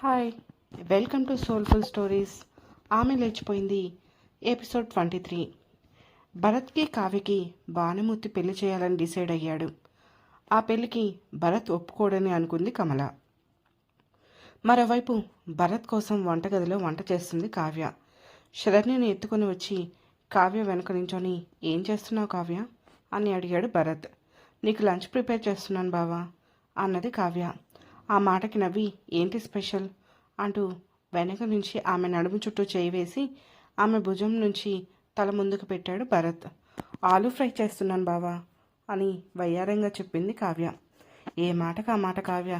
Hi, welcome to soulful stories. ఆమె లేచిపోయింది episode 23. భరత్కి కావ్యకి Bhanumurthy పెళ్లి చేయాలని డిసైడ్ అయ్యాడు. ఆ పెళ్లికి భరత్ ఒప్పుకోడని అనుకుంది కమల. మరోవైపు భరత్ కోసం వంటగదిలో వంట చేస్తుంది కావ్య. శరణ్యని ఎత్తుకొని వచ్చి కావ్య వెనక నించొని ఏం చేస్తున్నావు కావ్య అని అడిగాడు భరత్. నీకు లంచ్ ప్రిపేర్ చేస్తున్నాను బావా అన్నది కావ్య. ఆ మాటకి నవ్వి ఏంటి స్పెషల్ అంటూ వెనక నుంచి ఆమె నడుము చుట్టూ చేయి వేసి ఆమె భుజం నుంచి తల ముందుకు పెట్టాడు భరత్. ఆలూ ఫ్రై చేస్తున్నాను బావా అని వయ్యారంగా చెప్పింది కావ్య. ఏ మాటకు ఆ మాట కావ్య,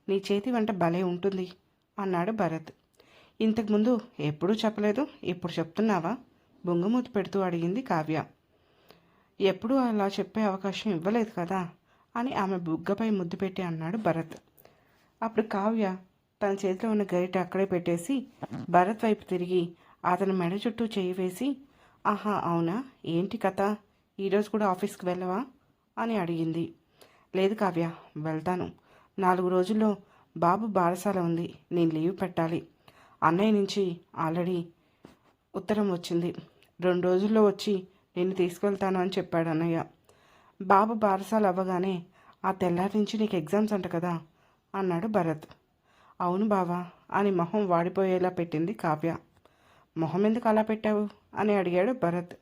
నీ చేతి వంట భలే ఉంటుంది అన్నాడు భరత్. ఇంతకుముందు ఎప్పుడూ చెప్పలేదు, ఇప్పుడు చెప్తున్నావా బొంగుమూతి పెడుతూ అడిగింది కావ్య. ఎప్పుడూ అలా చెప్పే అవకాశం ఇవ్వలేదు కదా అని ఆమె బుగ్గపై ముద్దు పెట్టి అన్నాడు భరత్. అప్పుడు కావ్య తన చేతిలో ఉన్న గరిట అక్కడే పెట్టేసి భరత్ వైపు తిరిగి అతని మెడ చుట్టూ చేయి వేసి, ఆహా అవునా, ఏంటి కథ, ఈరోజు కూడా ఆఫీస్కి వెళ్ళవా అని అడిగింది. లేదు కావ్య, వెళ్తాను. 4 రోజుల్లో బాబు బారసాల ఉంది, నేను లీవ్ పెట్టాలి. అన్నయ్య నుంచి ఆల్రెడీ ఉత్తరం వచ్చింది. 2 రోజుల్లో వచ్చి నిన్ను తీసుకెళ్తాను అని చెప్పాడు అన్నయ్య. బాబు బారసాల అవ్వగానే ఆ తెల్లారి నుంచి నీకు ఎగ్జామ్స్ అంట కదా అన్నాడు భరత్. అవును బావా అని మొహం వాడిపోయేలా పెట్టింది కావ్య. మొహం ఎందుకు అలా పెట్టావు అని అడిగాడు భరత్.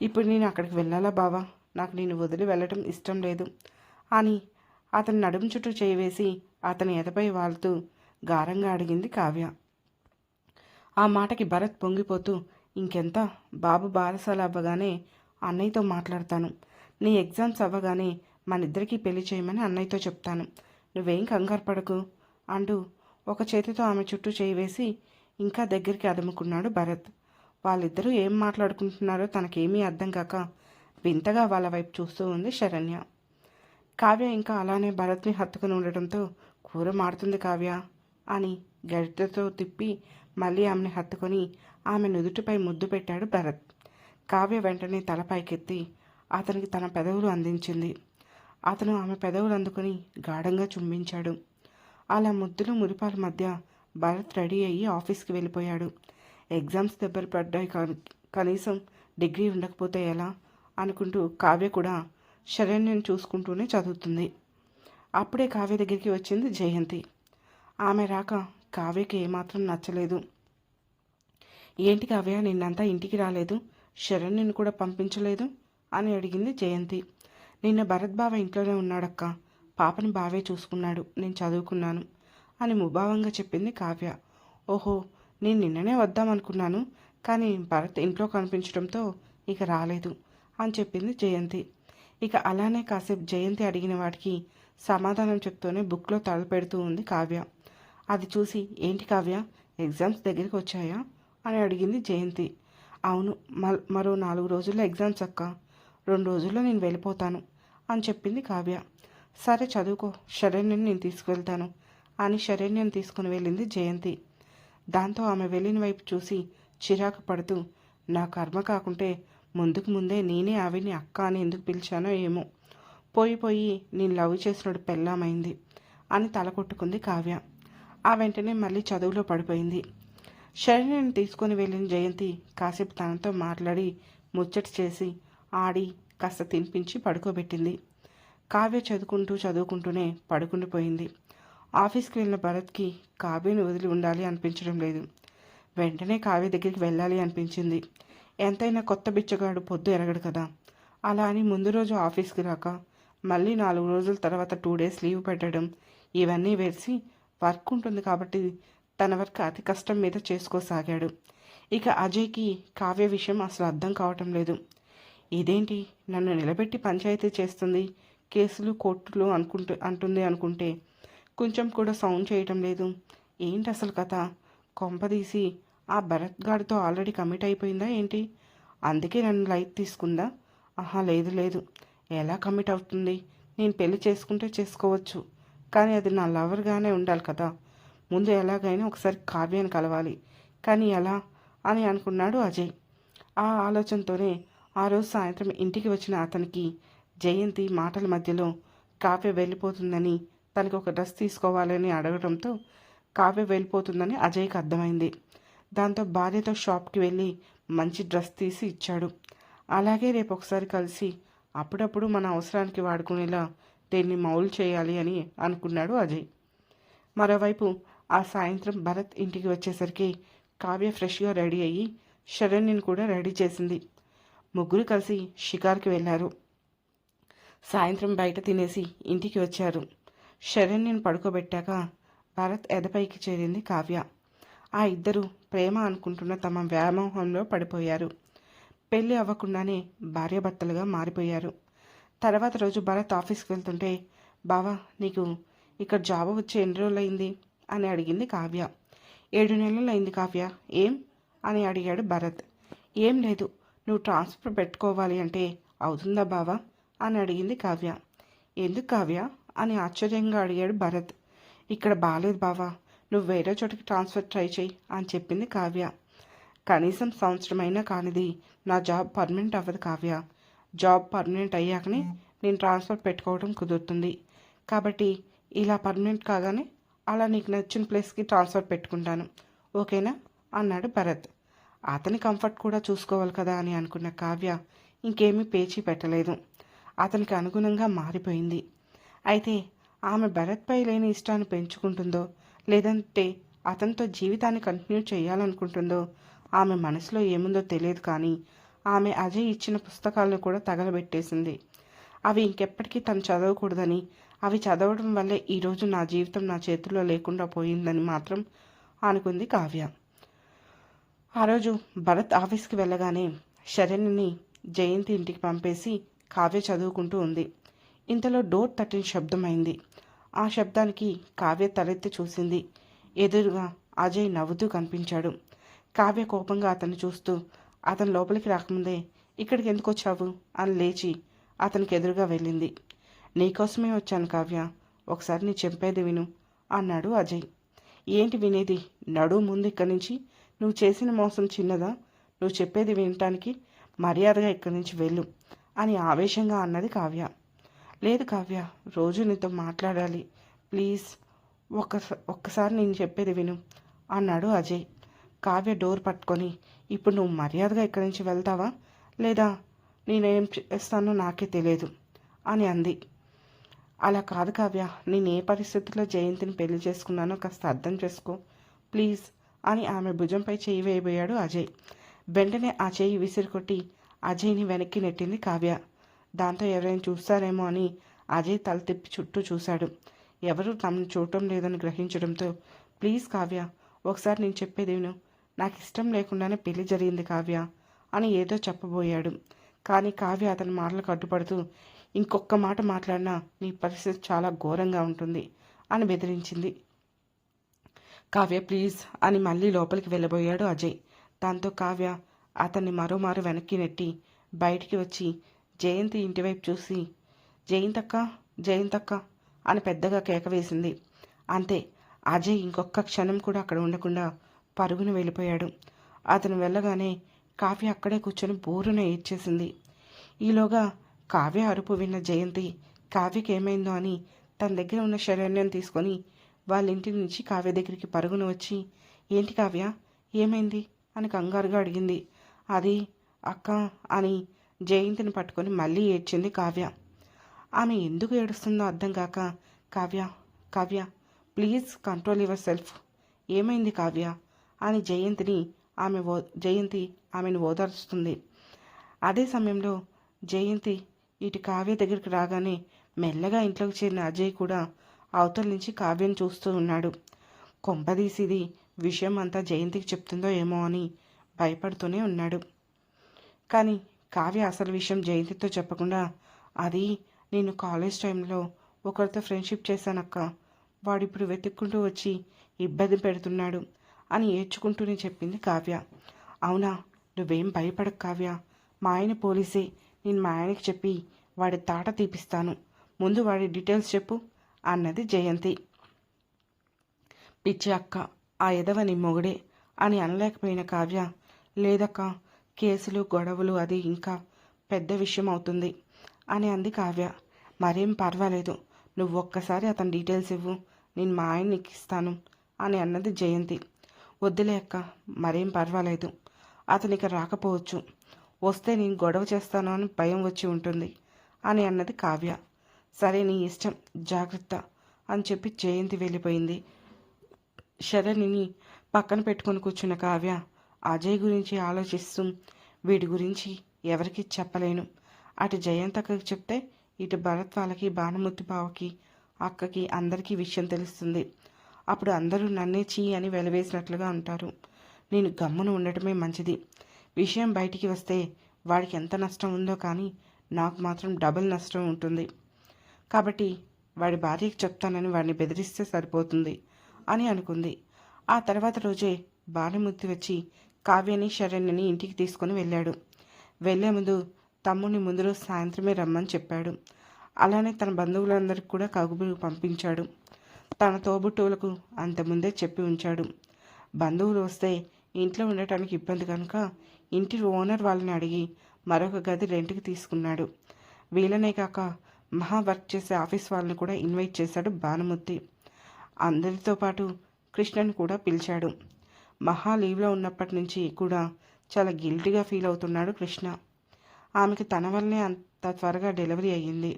ఇప్పుడు నేను అక్కడికి వెళ్ళాలా బావా, నాకు నేను వదిలి వెళ్ళటం ఇష్టం లేదు అని అతని నడుము చుట్టూ చేయి వేసి అతని ఎదపై వాళ్తూ గారంగా అడిగింది కావ్య. ఆ మాటకి భరత్ పొంగిపోతూ, ఇంకెంత, బాబు బారసాల అవ్వగానే అన్నయ్యతో మాట్లాడతాను. నీ ఎగ్జామ్స్ అవ్వగానే మనిద్దరికీ పెళ్లి చేయమని అన్నయ్యతో చెప్తాను, నువ్వేం కంగారు పడకు అంటూ ఒక చేతితో ఆమె చుట్టూ చేయి వేసి ఇంకా దగ్గరికి అదుముకున్నాడు భరత్. వాళ్ళిద్దరూ ఏం మాట్లాడుకుంటున్నారో తనకేమీ అర్థం కాక వింతగా వాళ్ళ వైపు చూస్తూ ఉంది శరణ్య. కావ్య ఇంకా అలానే భరత్ని హత్తుకుని ఉండటంతో కూర మారుతుంది కావ్య అని గరిటెతో తిప్పి మళ్ళీ ఆమెను హత్తుకొని ఆమె నుదుటిపై ముద్దు పెట్టాడు భరత్. కావ్య వెంటనే తల పైకెత్తి అతనికి తన పెదవులు అందించింది. అతను ఆమె పెదవులు అందుకుని గాఢంగా చుంబించాడు. అలా ముద్దులు మురిపాల మధ్య భరత్ రెడీ అయ్యి ఆఫీస్కి వెళ్ళిపోయాడు. ఎగ్జామ్స్ దెబ్బలు పడ్డాయి, కనీసం డిగ్రీ ఉండకపోతే ఎలా అనుకుంటూ కావ్య కూడా శరణ్యను చూసుకుంటూనే చదువుతుంది. అప్పుడే కావ్య దగ్గరికి వచ్చింది జయంతి. ఆమె రాక కావ్యకి ఏమాత్రం నచ్చలేదు. ఏంటి కావ్య, నిన్నంతా ఇంటికి రాలేదు, శరణ్యను కూడా పంపించలేదు అని అడిగింది జయంతి. నిన్న భరత్ బావ ఇంట్లోనే ఉన్నాడక్క, పాపని బావే చూసుకున్నాడు, నేను చదువుకున్నాను అని ముభావంగా చెప్పింది కావ్య. ఓహో, నేను నిన్ననే వద్దామనుకున్నాను, కానీ భరత్ ఇంట్లో కనిపించడంతో ఇక రాలేదు అని చెప్పింది జయంతి. ఇక అలానే కాసేపు జయంతి అడిగిన వాటికి సమాధానం చెప్తూనే బుక్లో తలపెడుతూ ఉంది కావ్య. అది చూసి, ఏంటి కావ్య, ఎగ్జామ్స్ దగ్గరికి వచ్చాయా అని అడిగింది జయంతి. అవును, మరో 4 రోజుల్లో ఎగ్జామ్స్ అక్క, 2 రోజుల్లో నేను వెళ్ళిపోతాను అని చెప్పింది కావ్య. సరే చదువుకో, శరణ్యని నేను తీసుకువెళ్తాను అని శరణ్యని తీసుకుని వెళ్ళింది జయంతి. దాంతో ఆమె వెళ్ళిన వైపు చూసి చిరాకు పడుతూ, నా కర్మ కాకుంటే ముందుకు ముందే నేనే ఆవిని అక్క అని ఎందుకు పిలిచానో ఏమో, పోయి నేను లవ్ చేసినోడు పెళ్ళామైంది అని తల కొట్టుకుంది కావ్య. ఆ వెంటనే మళ్ళీ చదువులో పడిపోయింది. శరణ్యని తీసుకొని వెళ్ళిన జయంతి కాసేపు తనతో మాట్లాడి ముచ్చట చేసి ఆడి కాస్త తినిపించి పడుకోబెట్టింది. కావ్య చదువుకుంటూనే పడుకుండిపోయింది. ఆఫీస్కి వెళ్ళిన భరత్కి కావ్యను వదిలి ఉండాలి అనిపించడం లేదు. వెంటనే కావ్య దగ్గరికి వెళ్ళాలి అనిపించింది. ఎంతైనా కొత్త బిచ్చగాడు పొద్దు ఎరగడు కదా. అలా అని ముందు రోజు ఆఫీస్కి రాక మళ్ళీ 4 రోజుల తర్వాత 2 డేస్ లీవ్ పెట్టడం, ఇవన్నీ వేసి వర్క్ ఉంటుంది కాబట్టి తన వర్క్ అతి కష్టం మీద చేసుకోసాగాడు. ఇక అజయ్కి కావ్య విషయం అసలు అర్థం కావటం లేదు. ఇదేంటి, నన్ను నిలబెట్టి పంచాయతీ చేస్తుంది, కేసులు కోర్టులు అంటుంది అనుకుంటే కొంచెం కూడా సౌండ్ చేయటం లేదు. ఏంటి అసలు కథ, కొంపదీసి ఆ భరత్ గాడితో ఆల్రెడీ కమిట్ అయిపోయిందా ఏంటి, అందుకే నన్ను లైట్ తీసుకుందా? ఆహా లేదు, ఎలా కమిట్ అవుతుంది, నేను పెళ్లి చేసుకుంటే చేసుకోవచ్చు, కానీ అది నా లవర్గానే ఉండాలి కదా. ముందు ఎలాగైనా ఒకసారి కావ్యాన్ని కలవాలి, కానీ ఎలా అని అనుకున్నాడు అజయ్. ఆ ఆలోచనతోనే ఆ రోజు సాయంత్రం ఇంటికి వచ్చిన అతనికి జయంతి మాటల మధ్యలో కావ్య వెళ్ళిపోతుందని తనకి ఒక డ్రెస్ తీసుకోవాలని అడగడంతో కావ్య వెళ్ళిపోతుందని అజయ్కి అర్థమైంది. దాంతో భార్యతో షాప్కి వెళ్ళి మంచి డ్రెస్ తీసి ఇచ్చాడు. అలాగే రేపు ఒకసారి కలిసి అప్పుడప్పుడు మన అవసరానికి వాడుకునేలా దీన్ని మౌలు చేయాలి అని అనుకున్నాడు అజయ్. మరోవైపు ఆ సాయంత్రం భరత్ ఇంటికి వచ్చేసరికి కావ్య ఫ్రెష్గా రెడీ అయ్యి శరణ్యని కూడా రెడీ చేసింది. ముగ్గురు కలిసి షికార్కి వెళ్ళారు. సాయంత్రం బయట తినేసి ఇంటికి వచ్చారు. శరణ్యని పడుకోబెట్టాక భరత్ ఎదపైకి చేరింది కావ్య. ఆ ఇద్దరు ప్రేమ అనుకుంటున్న తమ వ్యామోహంలో పడిపోయారు. పెళ్ళి అవ్వకుండానే భార్యాభర్తలుగా మారిపోయారు. తర్వాత రోజు భరత్ ఆఫీస్కి వెళ్తుంటే, బావా నీకు ఇక్కడ జాబ్ వచ్చి ఎన్ని రోజులు అయింది అని అడిగింది కావ్య. 7 నెలలు అయింది కావ్య. ఏం అని అడిగాడు భరత్. ఏం లేదు, నువ్వు ట్రాన్స్ఫర్ పెట్టుకోవాలి అంటే అవుతుందా బావా అని అడిగింది కావ్య. ఎందుకు కావ్య అని ఆశ్చర్యంగా అడిగాడు భరత్. ఇక్కడ బాగాలేదు బావా, నువ్వు వేరే చోటికి ట్రాన్స్ఫర్ ట్రై చేయి అని చెప్పింది కావ్య. కనీసం సంవత్సరమైనా కానిది నా జాబ్ పర్మనెంట్ అవ్వదు కావ్య. జాబ్ పర్మనెంట్ అయ్యాకనే నేను ట్రాన్స్ఫర్ పెట్టుకోవడం కుదురుతుంది. కాబట్టి ఇలా పర్మనెంట్ కాగానే అలా నీకు నచ్చిన ప్లేస్కి ట్రాన్స్ఫర్ పెట్టుకుంటాను, ఓకేనా అన్నాడు భరత్. అతని కంఫర్ట్ కూడా చూసుకోవాలి కదా అని అనుకున్న కావ్య ఇంకేమీ పేచీ పెట్టలేదు. అతనికి అనుగుణంగా మారిపోయింది. అయితే ఆమె భరత్పై లేని ఇష్టాన్ని పెంచుకుంటుందో లేదంటే అతనితో జీవితాన్ని కంటిన్యూ చేయాలనుకుంటుందో ఆమె మనసులో ఏముందో తెలియదు. కానీ ఆమె అజయ్ ఇచ్చిన పుస్తకాలను కూడా తగలబెట్టేసింది. అవి ఇంకెప్పటికీ తను చదవకూడదని, అవి చదవడం వల్లే ఈరోజు నా జీవితం నా చేతుల్లో లేకుండా పోయిందని మాత్రం అనుకుంది కావ్య. ఆ రోజు భరత్ ఆఫీస్కి వెళ్ళగానే శరణ్యని జయంతి ఇంటికి పంపేసి కావ్య చదువుకుంటూ ఉంది. ఇంతలో డోర్ తట్టిన శబ్దమైంది. ఆ శబ్దానికి కావ్య తలెత్తి చూసింది. ఎదురుగా అజయ్ నవ్వుతూ కనిపించాడు. కావ్య కోపంగా అతన్ని చూస్తూ, అతను లోపలికి రాకముందే ఇక్కడికి ఎందుకు వచ్చావు అని లేచి అతనికి ఎదురుగా వెళ్ళింది. నీకోసమే వచ్చాను కావ్య, ఒకసారి నీ చెప్పేది విను అన్నాడు అజయ్. ఏంటి వినేది? నడువు ముందు ఇక్కడి నుంచి. నువ్వు చేసిన మోసం చిన్నదా? నువ్వు చెప్పేది వినటానికి మర్యాదగా ఇక్కడి నుంచి వెళ్ళు అని ఆవేశంగా అన్నది కావ్య. లేదు కావ్య, రోజు నీతో మాట్లాడాలి, ప్లీజ్ ఒక్కసారి నేను చెప్పేది విను అన్నాడు అజయ్. కావ్య డోర్ పట్టుకొని, ఇప్పుడు నువ్వు మర్యాదగా ఇక్కడి నుంచి వెళ్తావా లేదా నేనేం చేస్తానో నాకే తెలియదు అని అంది. అలా కాదు కావ్య, నేను ఏ పరిస్థితుల్లో జయంతిని పెళ్లి చేసుకున్నానో కాస్త అర్థం చేసుకో ప్లీజ్ అని ఆమె భుజంపై చేయి వేయబోయాడు అజయ్. వెంటనే ఆ చేయి విసిరికొట్టి అజయ్ని వెనక్కి నెట్టింది కావ్య. దాంతో ఎవరైనా చూస్తారేమో అని అజయ్ తల తిప్పి చుట్టూ చూశాడు. ఎవరూ తమను చూడటం లేదని గ్రహించడంతో, ప్లీజ్ కావ్య ఒకసారి నేను చెప్పేది విను, నాకు ఇష్టం లేకుండానే పెళ్లి జరిగింది కావ్య అని ఏదో చెప్పబోయాడు. కానీ కావ్య అతని మాటలకు అడ్డుపడుతూ, ఇంకొక మాట మాట్లాడినా నీ పరిస్థితి చాలా ఘోరంగా ఉంటుంది అని బెదిరించింది. కావ్య ప్లీజ్ అని మళ్ళీ లోపలికి వెళ్ళబోయాడు అజయ్. దాంతో కావ్య అతన్ని మరోమారు వెనక్కి నెట్టి బయటికి వచ్చి జయంతి ఇంటివైపు చూసి, జయంతక్క జయంతక్క అని పెద్దగా కేక వేసింది. అంతే, అజయ్ ఇంకొక క్షణం కూడా అక్కడ ఉండకుండా పరుగున వెళ్ళిపోయాడు. అతను వెళ్ళగానే కావ్య అక్కడే కూర్చొని బోరున ఏడ్చేసింది. ఈలోగా కావ్య అరుపు విన్న జయంతి కావ్యకి ఏమైందో అని తన దగ్గర ఉన్న శరణ్యం తీసుకొని వాళ్ళ ఇంటి నుంచి కావ్య దగ్గరికి పరుగున వచ్చి, ఏంటి కావ్య ఏమైంది అని కంగారుగా అడిగింది. అది అక్క అని జయంతిని పట్టుకొని మళ్ళీ ఏడ్చింది కావ్య. ఆమె ఎందుకు ఏడుస్తుందో అర్థం కాక, Kavya Kavya please control your self, ఏమైంది కావ్య అని జయంతి ఆమెను ఓదార్చుతుంది. అదే సమయంలో జయంతి ఇటు కావ్య దగ్గరికి రాగానే మెల్లగా ఇంట్లోకి చేరిన అజయ్ కూడా అవతల నుంచి కావ్యను చూస్తూ ఉన్నాడు. కొంపదీసిది విషయం అంతా జయంతికి చెప్తుందో ఏమో అని భయపడుతూనే ఉన్నాడు. కానీ కావ్య అసలు విషయం జయంతితో చెప్పకుండా, అది నేను కాలేజ్ టైంలో ఒకరితో ఫ్రెండ్షిప్ చేశానక్క, వాడిప్పుడు వెతుక్కుంటూ వచ్చి ఇబ్బంది పెడుతున్నాడు అని ఏడ్చుకుంటూనే చెప్పింది కావ్య. అవునా, నువ్వేం భయపడకు కావ్య, మా ఆయన పోలీసే, నేను మా ఆయనకి చెప్పి వాడి తాట తీపిస్తాను, ముందు వాడి డీటెయిల్స్ చెప్పు అన్నది జయంతి. పిచ్చి అక్క, ఆ ఎదవ నీ మొగుడే అని అనలేకపోయిన కావ్య, లేదక్క కేసులు గొడవలు అది ఇంకా పెద్ద విషయం అవుతుంది అని అంది కావ్య. మరేం పర్వాలేదు, నువ్వు ఒక్కసారి అతని డీటెయిల్స్ ఇవ్వు, నేను మా ఆయనకి ఇస్తాను అని అన్నది జయంతి. వద్దులే అక్క, మరేం పర్వాలేదు. అతనికి రాకపోవచ్చు. వస్తే నేను గొడవ చేస్తాను అని భయం వచ్చి ఉంటుంది అని అన్నది కావ్య. సరే నీ ఇష్టం, జాగ్రత్త అని చెప్పి జయంతి వెళ్ళిపోయింది. శరణిని పక్కన పెట్టుకొని కూర్చున్న కావ్య అజయ్ గురించి ఆలోచిస్తూ వీడి గురించి ఎవరికి చెప్పలేను. అటు జయంతక్కకి చెప్తే ఇటు భరత్ వాళ్ళకి, భానుమతి బావకి, అక్కకి అందరికీ విషయం తెలుస్తుంది. అప్పుడు అందరూ నన్నే చీ అని వెలవేసినట్లుగా ఉంటారు. నేను గమ్మున ఉండటమే మంచిది. విషయం బయటికి వస్తే వాడికి ఎంత నష్టం ఉందో కానీ నాకు మాత్రం డబుల్ నష్టం ఉంటుంది. కాబట్టి వాడి భార్యకి చెప్తానని వాడిని బెదిరిస్తే సరిపోతుంది అని అనుకుంది. ఆ తర్వాత రోజే భానుమూర్తి వచ్చి కావ్యని శరణ్యని ఇంటికి తీసుకొని వెళ్ళాడు. వెళ్లే ముందు తమ్ముని ముందు రోజు సాయంత్రమే రమ్మని చెప్పాడు. అలానే తన బంధువులందరికీ కూడా కబురు పంపించాడు. తన తోబుట్టువులకు అంతకుముందే చెప్పి ఉంచాడు. బంధువులు వస్తే ఇంట్లో ఉండటానికి ఇబ్బంది కనుక ఇంటి ఓనర్ వాళ్ళని అడిగి మరొక గది రెంట్కి తీసుకున్నాడు. వీళ్ళనే కాక మహా వర్క్ చేసే ఆఫీస్ వాళ్ళని కూడా ఇన్వైట్ చేశాడు భానుమూర్తి. అందరితో పాటు కృష్ణని కూడా పిలిచాడు. మహా లీవ్లో ఉన్నప్పటి నుంచి కూడా చాలా గిల్టీగా ఫీల్ అవుతున్నాడు కృష్ణ. ఆమెకి తన వల్లనే అంత త్వరగా డెలివరీ అయ్యింది,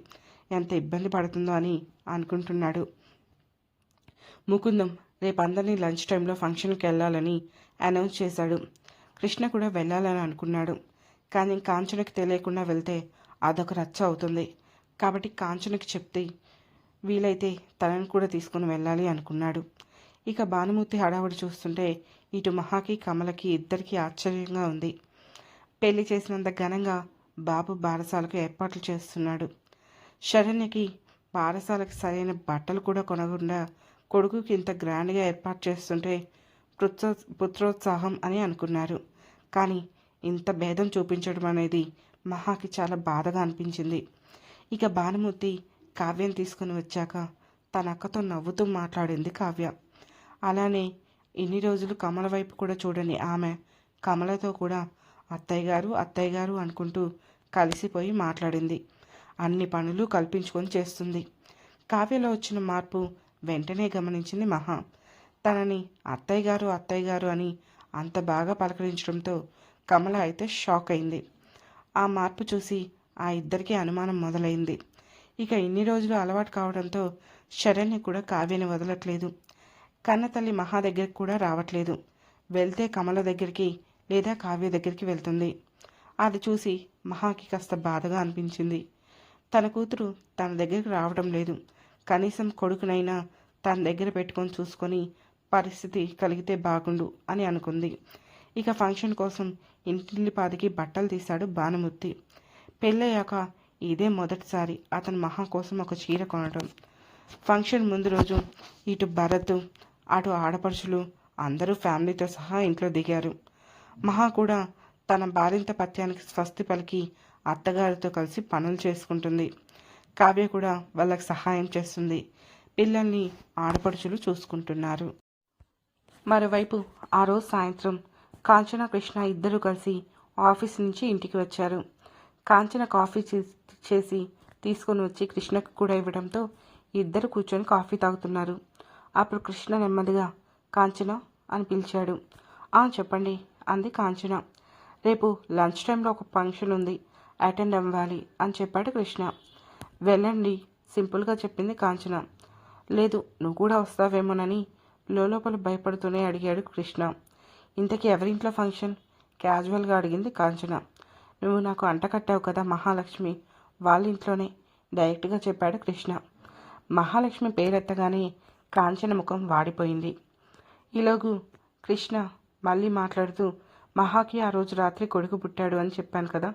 ఎంత ఇబ్బంది పడుతుందో అని అనుకుంటున్నాడు. ముకుందం రేపు అందరినీ లంచ్ టైంలో ఫంక్షన్కి వెళ్ళాలని అనౌన్స్ చేశాడు. కృష్ణ కూడా వెళ్ళాలని అనుకున్నాడు. కానీ కాంచనకి తెలియకుండా వెళ్తే అదొక రచ్చ అవుతుంది. కాబట్టి కాంచనకి చెప్తే వీలైతే తనని కూడా తీసుకుని వెళ్ళాలి అనుకున్నాడు. ఇక భానుమూర్తి హడావుడి చూస్తుంటే ఇటు మహాకి, కమలకి ఇద్దరికీ ఆశ్చర్యంగా ఉంది. పెళ్లి చేసినంత ఘనంగా బాబు బారసాలకు ఏర్పాట్లు చేస్తున్నాడు. శరణ్యకి బారసాలకు సరైన బట్టలు కూడా కొనకుండా కొడుకుకి ఇంత గ్రాండ్గా ఏర్పాటు చేస్తుంటే పుత్రోత్సాహం అని అనుకున్నారు. కానీ ఇంత భేదం చూపించడం అనేది మహాకి చాలా బాధగా అనిపించింది. ఇక భానుమూర్తి కావ్యం తీసుకుని వచ్చాక తన అక్కతో నవ్వుతూ మాట్లాడింది కావ్య. అలానే ఇన్ని రోజులు కమల వైపు కూడా చూడని ఆమె కమలతో కూడా అత్తయ్య గారు అత్తయ్య గారు అనుకుంటూ కలిసిపోయి మాట్లాడింది. అన్ని పనులు కల్పించుకొని చేస్తుంది. కావ్యలో వచ్చిన మార్పు వెంటనే గమనించింది మహా. తనని అత్తయ్య గారు అత్తయ్య గారు అని అంత బాగా పలకరించడంతో కమల అయితే షాక్ అయింది. ఆ మార్పు చూసి ఆ ఇద్దరికీ అనుమానం మొదలైంది. ఇక ఇన్ని రోజులు అలవాటు కావడంతో శరణ్య కూడా కావ్యని వదలట్లేదు. కన్నతల్లి మహా దగ్గరికి కూడా రావట్లేదు. వెళ్తే కమల దగ్గరికి లేదా కావ్య దగ్గరికి వెళ్తుంది. అది చూసి మహాకి కాస్త బాధగా అనిపించింది. తన కూతురు తన దగ్గరికి రావడం లేదు. కనీసం కొడుకునైనా తన దగ్గర పెట్టుకొని చూసుకొని పరిస్థితి కలిగితే బాగుండు అని అనుకుంది. ఇక ఫంక్షన్ కోసం ఇంటిల్లిపాదికి బట్టలు తీశాడు భానుమూర్తి. పెళ్ళయ్యాక ఇదే మొదటిసారి అతను మహా కోసం ఒక చీర కొనడం. ఫంక్షన్ ముందు రోజు ఇటు భరత్ అటు ఆడపడుచులు అందరూ ఫ్యామిలీతో సహా ఇంట్లో దిగారు. మహా కూడా తన బాలింత పత్యానికి స్వస్తి పలికి అత్తగారితో కలిసి పనులు చేసుకుంటుంది. కావ్య కూడా వాళ్ళకి సహాయం చేస్తుంది. పిల్లల్ని ఆడపడుచులు చూసుకుంటున్నారు. మరోవైపు ఆ రోజు సాయంత్రం కాంచన, కృష్ణ ఇద్దరూ కలిసి ఆఫీస్ నుంచి ఇంటికి వచ్చారు. కాంచన కాఫీ చేసి తీసుకొని వచ్చి కృష్ణకు కూడా ఇవ్వడంతో ఇద్దరు కూర్చొని కాఫీ తాగుతున్నారు. అప్పుడు కృష్ణ నెమ్మదిగా కాంచన అని పిలిచాడు. చెప్పండి అంది కాంచన. రేపు లంచ్ టైంలో ఒక ఫంక్షన్ ఉంది, అటెండ్ అవ్వాలి అని చెప్పాడు కృష్ణ. వెళ్ళండి సింపుల్గా చెప్పింది కాంచన. లేదు నువ్వు కూడా వస్తావేమోనని లోపల భయపడుతూనే అడిగాడు కృష్ణ. ఇంతకీ ఎవరింట్లో ఫంక్షన్? క్యాజువల్గా అడిగింది కాంచన. నువ్వు నాకు అంట కట్టావు కదా మహాలక్ష్మి, వాళ్ళ ఇంట్లోనే డైరెక్ట్గా చెప్పాడు కృష్ణ. మహాలక్ష్మి పేరెత్తగానే కాంచన ముఖం వాడిపోయింది. ఈలోగు కృష్ణ మళ్ళీ మాట్లాడుతూ, మహాకి ఆ రోజు రాత్రి కొడుకు పుట్టాడు అని చెప్పాను కదా,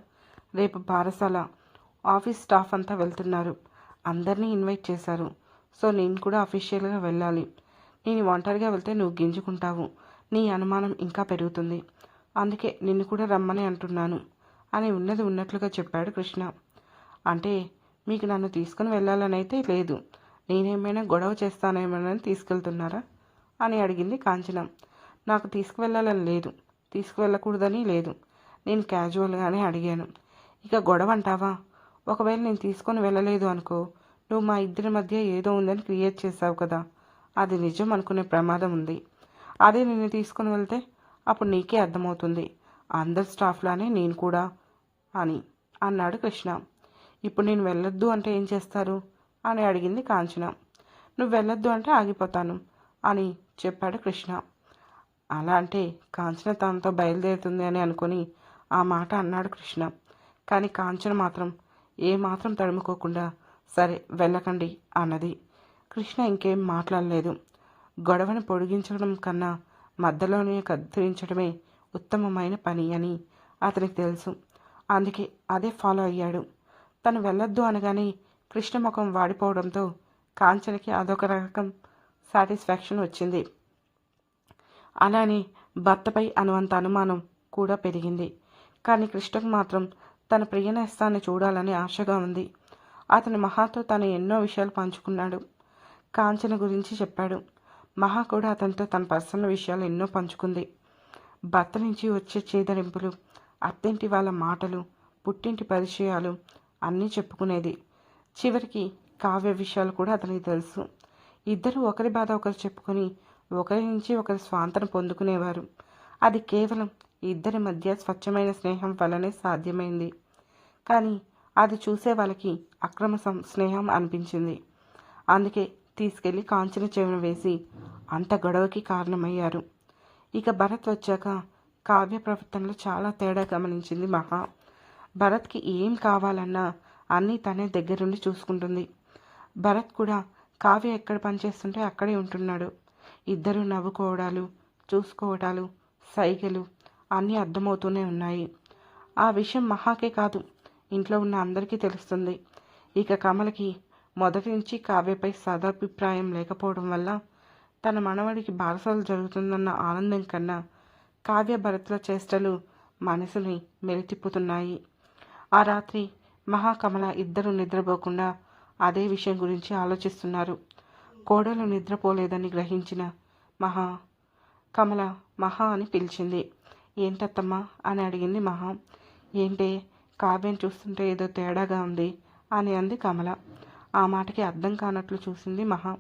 రేపు బారసాల, ఆఫీస్ స్టాఫ్ అంతా వెళ్తున్నారు, అందరినీ ఇన్వైట్ చేశారు. సో నేను కూడా అఫీషియల్గా వెళ్ళాలి. నేను ఒంటరిగా వెళ్తే నువ్వు గింజుకుంటావు, నీ అనుమానం ఇంకా పెరుగుతుంది, అందుకే నిన్ను కూడా రమ్మని అంటున్నాను అని ఉన్నది ఉన్నట్లుగా చెప్పాడు కృష్ణ. అంటే మీకు నన్ను తీసుకుని వెళ్ళాలని అయితే లేదు, నేనేమైనా గొడవ చేస్తానేమోనని తీసుకెళ్తున్నారా అని అడిగింది కాంచన. నాకు తీసుకువెళ్ళాలని లేదు, తీసుకువెళ్ళకూడదని లేదు, నేను క్యాజువల్గానే అడిగాను. ఇక గొడవ అంటావా? ఒకవేళ నేను తీసుకొని వెళ్ళలేదు అనుకో, నువ్వు మా ఇద్దరి మధ్య ఏదో ఉందని క్రియేట్ చేసావు కదా, అది నిజం అనుకునే ప్రమాదం ఉంది. అదే నిన్ను తీసుకుని వెళ్తే అప్పుడు నీకే అర్థమవుతుంది, అందరి స్టాఫ్లానే నేను కూడా అని అన్నాడు కృష్ణ. ఇప్పుడు నేను వెళ్ళొద్దు అంటే ఏం చేస్తారు అని అడిగింది కాంచన. నువ్వు వెళ్ళొద్దు అంటే ఆగిపోతాను అని చెప్పాడు కృష్ణ. అలా అంటే కాంచన తనతో బయలుదేరుతుంది అని అనుకుని ఆ మాట అన్నాడు కృష్ణ. కానీ కాంచన మాత్రం ఏమాత్రం తడుముకోకుండా సరే వెళ్ళకండి అన్నది. కృష్ణ ఇంకేం మాట్లాడలేదు. గొడవను పొడిగించడం కన్నా మధ్యలోనే కత్తిరించడమే ఉత్తమమైన పని అని అతనికి తెలుసు. అందుకే అదే ఫాలో అయ్యాడు. తను వెళ్ళొద్దు అనగానే కృష్ణ ముఖం వాడిపోవడంతో కాంచనకి అదొక రకం సాటిస్ఫాక్షన్ వచ్చింది. అలానే భర్తపై అనువంత అనుమానం కూడా పెరిగింది. కానీ కృష్ణకు మాత్రం తన ప్రియనేస్తాన్ని చూడాలని ఆశగా ఉంది. అతని మహాతో తను ఎన్నో విషయాలు పంచుకున్నాడు. కాంచన గురించి చెప్పాడు. మహా కూడా అతనితో తన పర్సనల్ విషయాలు ఎన్నో పంచుకుంది. భర్త నుంచి వచ్చే చేదరింపులు, అత్తింటి వాళ్ళ మాటలు, పుట్టింటి పరిచయాలు అన్నీ చెప్పుకునేది. చివరికి కావ్య విషయాలు కూడా అతనికి తెలుసు. ఇద్దరు ఒకరి బాధ ఒకరు చెప్పుకొని ఒకరి నుంచి ఒకరి స్వాంతన పొందుకునేవారు. అది కేవలం ఇద్దరి మధ్య స్వచ్ఛమైన స్నేహం వల్లనే సాధ్యమైంది. కానీ అది చూసే వాళ్ళకి అక్రమ స్నేహం అనిపించింది. అందుకే తీసుకెళ్లి కాంచన చెవిన వేసి అంత గొడవకి కారణమయ్యారు. ఇక భరత్ వచ్చాక కావ్య ప్రవర్తనలో చాలా తేడా గమనించింది మహా. భరత్కి ఏం కావాలన్నా అన్నీ తనే దగ్గరుండి చూసుకుంటుంది. భరత్ కూడా కావ్య ఎక్కడ పనిచేస్తుంటే అక్కడే ఉంటున్నాడు. ఇద్దరు నవ్వుకోవడాలు, చూసుకోవడాలు, సైగలు అన్నీ అర్థమవుతూనే ఉన్నాయి. ఆ విషయం మహాకే కాదు, ఇంట్లో ఉన్న అందరికీ తెలుస్తుంది. ఇక కమలకి మొదటి నుంచి కావ్యపై సదాభిప్రాయం లేకపోవడం వల్ల తన మనవడికి బారసాలు జరుగుతుందన్న ఆనందం కన్నా కావ్య భరత్ల చేష్టలు మనసుని మెలితిప్పుతున్నాయి. ఆ రాత్రి మహాకమల ఇద్దరు నిద్రపోకుండా అదే విషయం గురించి ఆలోచిస్తున్నారు. కోడలు నిద్రపోలేదని గ్రహించిన కమల మహా అని పిలిచింది. ఏంటత్తమ్మా అని అడిగింది మహా. ఏంటే కావ్యం చూస్తుంటే ఏదో తేడాగా ఉంది అని అంది కమల. ఆ మాటకి అర్థం కానట్లు చూసింది మహా.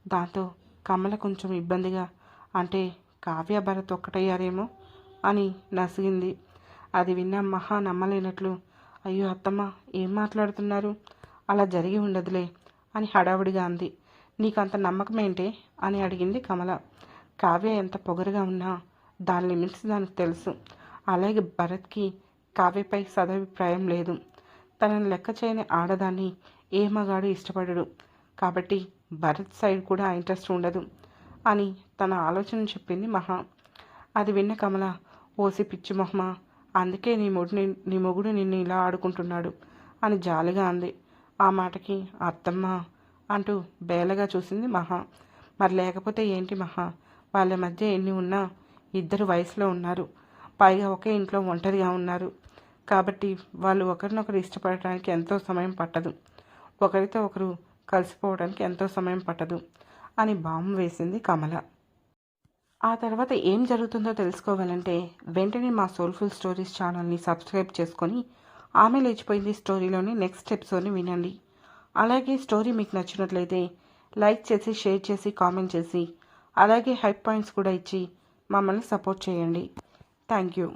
దాంతో కమల కొంచెం ఇబ్బందిగా, అంటే కావ్య భరత్ ఒక్కటయ్యారేమో అని నసిగింది. అది విన్న మహా నమ్మలేనట్లు, అయ్యో అత్తమ్మ ఏం మాట్లాడుతున్నారు, అలా జరిగి ఉండదులే అని హడావుడిగా అంది. నీకంత నమ్మకం ఏంటే అని అడిగింది కమల. కావ్య ఎంత పొగరుగా ఉన్నా దాని లిమిట్స్ దానికి తెలుసు. అలాగే భరత్కి కావ్యపై సదభిప్రాయం లేదు. తనని లెక్క చేయని ఆడదాన్ని ఏ మగాడు ఇష్టపడడు. కాబట్టి భరత్ సైడ్ కూడా ఇంట్రెస్ట్ ఉండదు అని తన ఆలోచన చెప్పింది మహా. అది విన్న కమల, ఓసి పిచ్చి మొహమా, అందుకే నీ మొగుడు నిన్ను ఇలా ఆడుకుంటున్నాడు అని జాలిగా అంది. ఆ మాటకి అత్తమ్మ అంటూ బేలగా చూసింది మహా. మరి లేకపోతే ఏంటి మహా, వాళ్ళ మధ్య ఎన్ని ఉన్నా ఇద్దరు వయసులో ఉన్నారు, పైగా ఒకే ఇంట్లో ఒంటరిగా ఉన్నారు. కాబట్టి వాళ్ళు ఒకరినొకరు ఇష్టపడటానికి ఎంతో సమయం పట్టదు, ఒకరితో ఒకరు కలిసిపోవడానికి ఎంతో సమయం పట్టదు అని బాంబు వేసింది కమల. ఆ తర్వాత ఏం జరుగుతుందో తెలుసుకోవాలంటే వెంటనే మా సోల్ఫుల్ స్టోరీస్ ఛానల్ని సబ్స్క్రైబ్ చేసుకొని ఆమె లేచిపోయింది స్టోరీలోని నెక్స్ట్ ఎపిసోడ్ని వినండి. అలాగే స్టోరీ మీకు నచ్చినట్లయితే లైక్ చేసి, షేర్ చేసి, కామెంట్ చేసి, అలాగే హైప్ పాయింట్స్ కూడా ఇచ్చి మమ్మల్ని సపోర్ట్ చేయండి. Thank you.